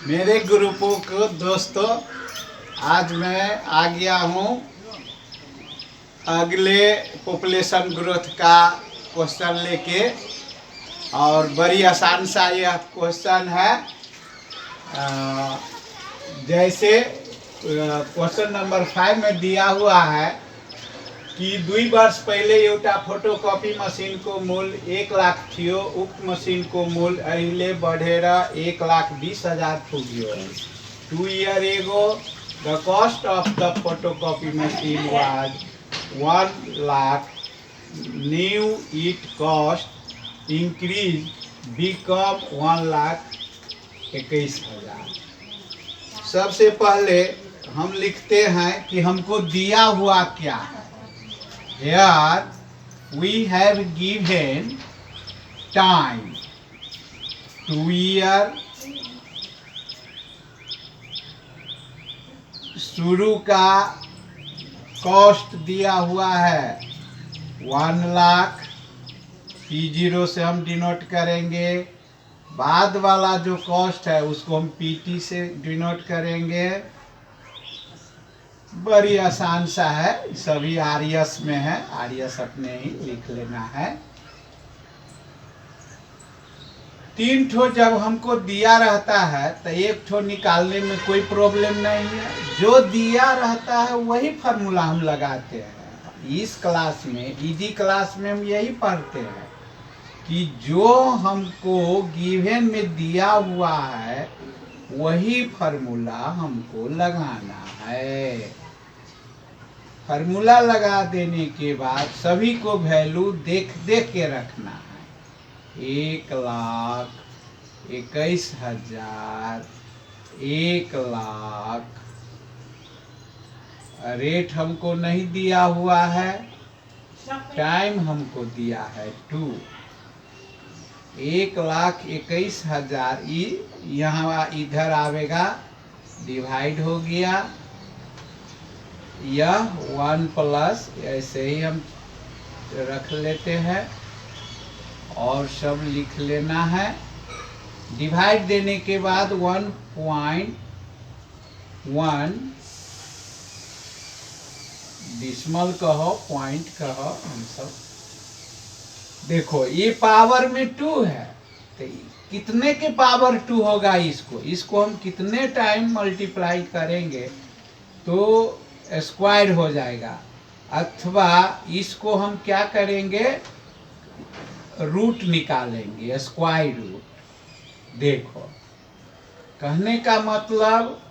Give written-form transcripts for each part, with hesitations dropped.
मेरे ग्रुपों को दोस्तों, आज मैं आ गया हूँ अगले पॉपुलेशन ग्रोथ का क्वेश्चन लेके। और बड़ी आसान सा यह क्वेश्चन है। जैसे क्वेश्चन नंबर 5 में दिया हुआ है कि 2 वर्ष पहले एउटा फोटोकॉपी मशीन को मूल्य 1 लाख थियो, उक्त मशीन को मूल्य अहिले बढ़ेर 1,20,000 पुग्यो। 2 years ago the cost of the photocopy machine was 1 lakh. Now it cost increased become 1,21,000। सबसे पहले हम लिखते हैं कि हमको दिया हुआ क्या है। Here we have given time 2 years, शुरू का कॉस्ट दिया हुआ है 1 लाख, P0 से हम डिनोट करेंगे। बाद वाला जो कॉस्ट है उसको हम PT से डिनोट करेंगे। बड़ी आसान सा है, सभी आरएस में है, आरएस अपने ही लिख लेना है। 3 ठो जब हमको दिया रहता है तो 1 ठो निकालने में कोई प्रॉब्लम नहीं है। जो दिया रहता है वही फार्मूला हम लगाते हैं। इस क्लास में, इजी क्लास में हम यही पढ़ते हैं कि जो हमको गिवन में दिया हुआ है वही फार्मूला हमको लगाना है। फार्मूला लगा देने के बाद सभी को वैल्यू देख देख के रखना है। 1,21,000, 1 लाख। रेट हमको नहीं दिया हुआ है, टाइम हमको दिया है 2। 1,21,000 यहाँ इधर आवेगा, डिवाइड हो गया। यह 1 प्लस ऐसे ही हम रख लेते हैं और सब लिख लेना है। डिवाइड देने के बाद 1.1 डिसमल कहो, पॉइंट कहो, हम सब देखो ये पावर में 2 है तो कितने के पावर 2 होगा। इसको हम कितने टाइम मल्टीप्लाई करेंगे तो स्क्वायर हो जाएगा। अथवा इसको हम क्या करेंगे, रूट निकालेंगे, स्क्वायर रूट। देखो कहने का मतलब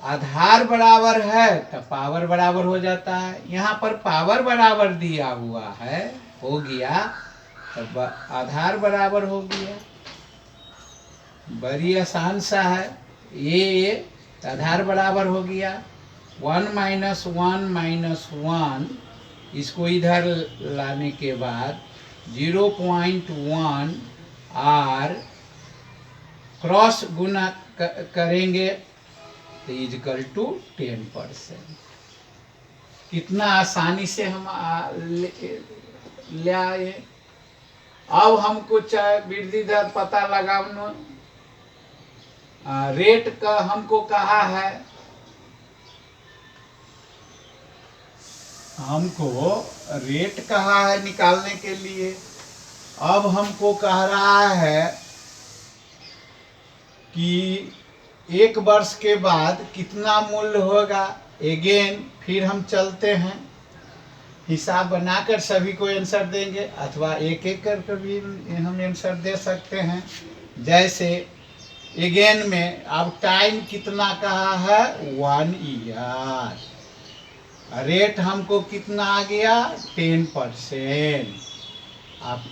आधार बराबर है तो पावर बराबर हो जाता है। यहाँ पर पावर बराबर दिया हुआ है, हो गया तो आधार बराबर हो गया। बड़ी आसान सा है ये आधार बराबर हो गया। 1 माइनस 1 इसको इधर लाने के बाद 0.1 आर क्रॉस गुना करेंगे तो इजकल टू 10%। कितना आसानी से हम ले आए। अब हमको चाहे वृद्धि दर पता लगाना, रेट का हमको कहा है, हमको रेट कहा है निकालने के लिए। अब हमको कह रहा है कि 1 वर्ष के बाद कितना मूल्य होगा। अगेन फिर हम चलते हैं, हिसाब बनाकर सभी को आंसर देंगे अथवा एक एक करके भी हम आंसर दे सकते हैं। जैसे अगेन में अब टाइम कितना कहा है 1 ईयर, रेट हमको कितना आ गया 10%। अब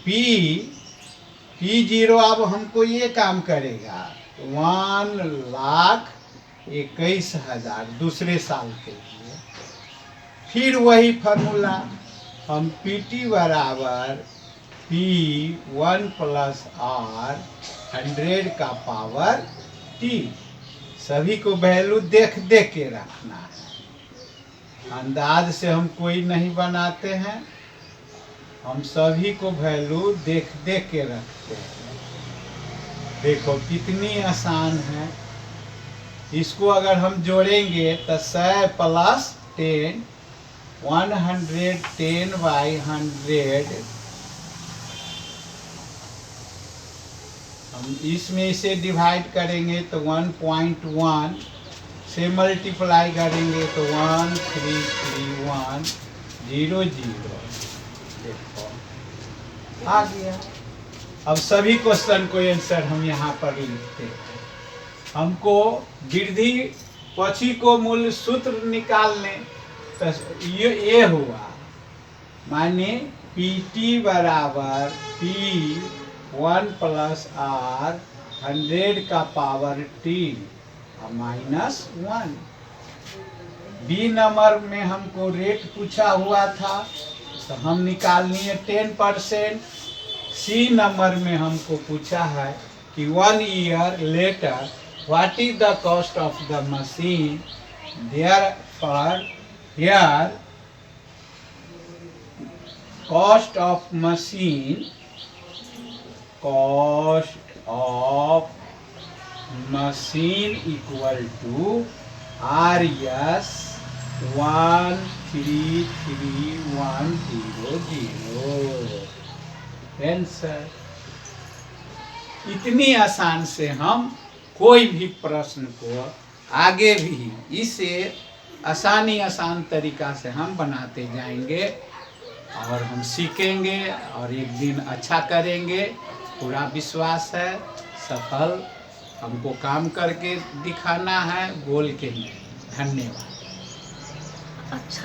P0 अब हमको ये काम करेगा 1,21,000 दूसरे साल के लिए। फिर वही फार्मूला हम PT बराबर P1 प्लस R 100 का पावर T। सभी को वैल्यू देख देख के रखना है, अंदाज से हम कोई नहीं बनाते हैं, हम सभी को वैल्यू देख देख के रखते हैं। देखो कितनी आसान है। इसको अगर हम जोड़ेंगे तो 100 प्लस 10 110/100 हम इसमें इसे डिवाइड करेंगे तो 1.1 से मल्टीप्लाई करेंगे तो 133100 देखो आ गया। अब सभी क्वेश्चन को आंसर हम यहाँ पर लिखते हैं। हमको वृद्धि पक्षी को मूल सूत्र निकालने तो ये हुआ माने PT बराबर P1 प्लस R 100 का पावर T -1। बी नंबर में हमको रेट पूछा हुआ था तो हम निकाल लिए 10%। सी नंबर में हमको पूछा है कि 1 year later what is the cost of the machine, therefore here cost of machine equal to RS 133100 answer. इतनी आसान से हम कोई भी प्रश्न को आगे भी इसे आसान तरीका से हम बनाते जाएंगे और हम सीखेंगे और एक दिन अच्छा करेंगे, पूरा विश्वास है। सफल हमको काम करके दिखाना है, बोल के नहीं। धन्यवाद। अच्छा।